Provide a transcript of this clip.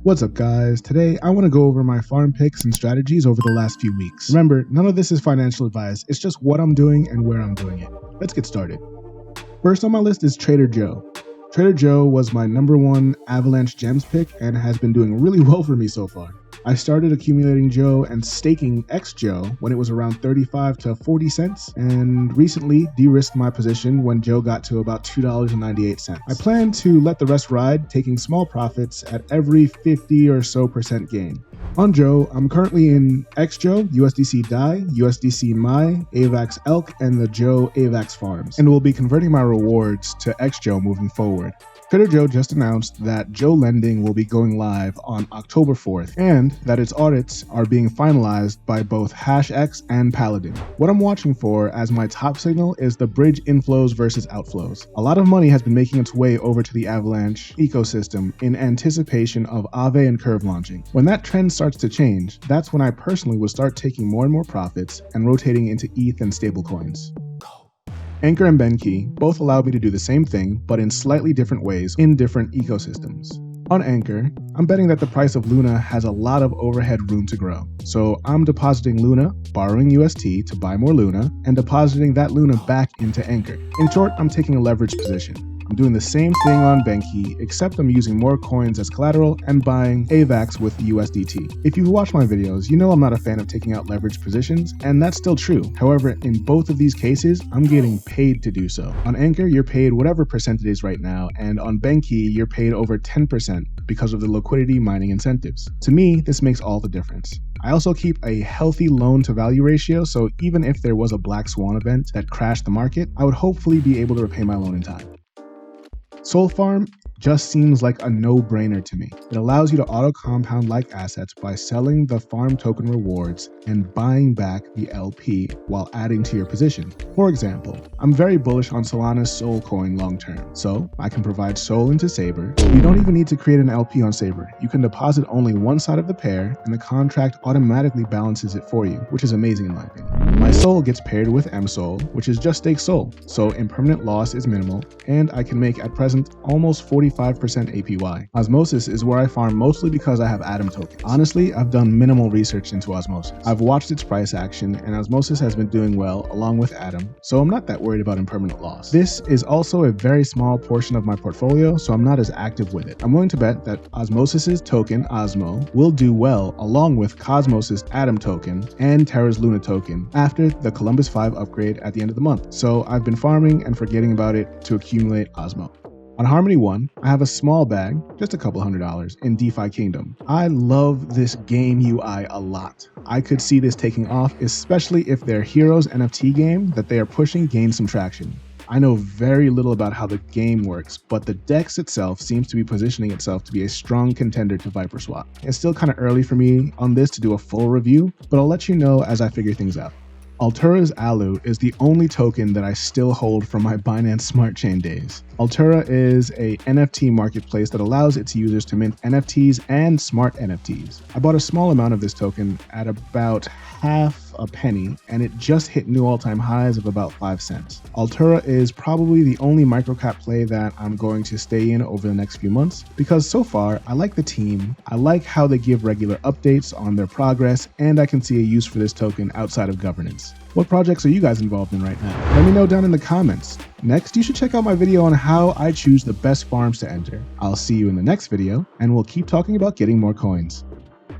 What's up guys? Today I want to go over my farm picks and strategies over the last few weeks. Remember, none of this is financial advice, it's just what I'm doing and where I'm doing it. Let's get started. First on my list is Trader Joe. Trader Joe was my #1 Avalanche Gems pick and has been doing really well for me so far. I started accumulating Joe and staking X Joe when it was around 35 to 40 cents and recently de-risked my position when Joe got to about $2.98. I plan to let the rest ride, taking small profits at every 50 or so % gain. On Joe, I'm currently in X Joe, USDC DAI, USDC MAI, Avax Elk, and the Joe Avax farms, and will be converting my rewards to X Joe moving forward. Trader Joe just announced that Joe lending will be going live on October 4th and that its audits are being finalized by both HashX and Paladin. What I'm watching for as my top signal is the bridge inflows versus outflows. A lot of money has been making its way over to the Avalanche ecosystem in anticipation of Aave and Curve launching. When that trend starts to change, that's when I personally will start taking more and more profits and rotating into ETH and stablecoins. Anchor and Benqi both allow me to do the same thing, but in slightly different ways in different ecosystems. On Anchor, I'm betting that the price of Luna has a lot of overhead room to grow. So I'm depositing Luna, borrowing UST to buy more Luna, and depositing that Luna back into Anchor. In short, I'm taking a leverage position. I'm doing the same thing on Benqi, except I'm using more coins as collateral and buying Avax with USDT. If you've watched my videos, you know I'm not a fan of taking out leverage positions, and that's still true. However, in both of these cases, I'm getting paid to do so. On Anchor, you're paid whatever percent it is right now, and on Benqi, you're paid over 10% because of the liquidity mining incentives. To me, this makes all the difference. I also keep a healthy loan to value ratio, so even if there was a black swan event that crashed the market, I would hopefully be able to repay my loan in time. Soul Farm just seems like a no-brainer to me. It allows you to auto-compound like assets by selling the farm token rewards and buying back the LP while adding to your position. For example, I'm very bullish on Solana's Soul coin long-term, so I can provide Soul into Saber. You don't even need to create an LP on Saber. You can deposit only one side of the pair and the contract automatically balances it for you, which is amazing in my opinion. My Soul gets paired with MSOL, which is just stake Soul, so impermanent loss is minimal, and I can make at present almost 45% APY. Osmosis is where I farm mostly because I have Atom tokens. Honestly, I've done minimal research into Osmosis. I've watched its price action and Osmosis has been doing well along with Atom, so I'm not that worried about impermanent loss. This is also a very small portion of my portfolio, so I'm not as active with it. I'm willing to bet that Osmosis's token, Osmo, will do well along with Cosmos's Atom token and Terra's Luna token after the Columbus 5 upgrade at the end of the month. So I've been farming and forgetting about it to accumulate Osmo. On Harmony 1, I have a small bag, just a couple $100s, in Defi Kingdom. I love this game UI a lot. I could see this taking off, especially if their Heroes NFT game that they are pushing gains some traction. I know very little about how the game works, but the DEX itself seems to be positioning itself to be a strong contender to ViperSwap. It's still kind of early for me on this to do a full review, but I'll let you know as I figure things out. Altura's Alu is the only token that I still hold from my Binance Smart Chain days. Altura is a NFT marketplace that allows its users to mint NFTs and smart NFTs. I bought a small amount of this token at about half a penny, and it just hit new all-time highs of about 5 cents. Altura is probably the only microcap play that I'm going to stay in over the next few months, because so far, I like the team, I like how they give regular updates on their progress, and I can see a use for this token outside of governance. What projects are you guys involved in right now? Let me know down in the comments. Next, you should check out my video on how I choose the best farms to enter. I'll see you in the next video, and we'll keep talking about getting more coins.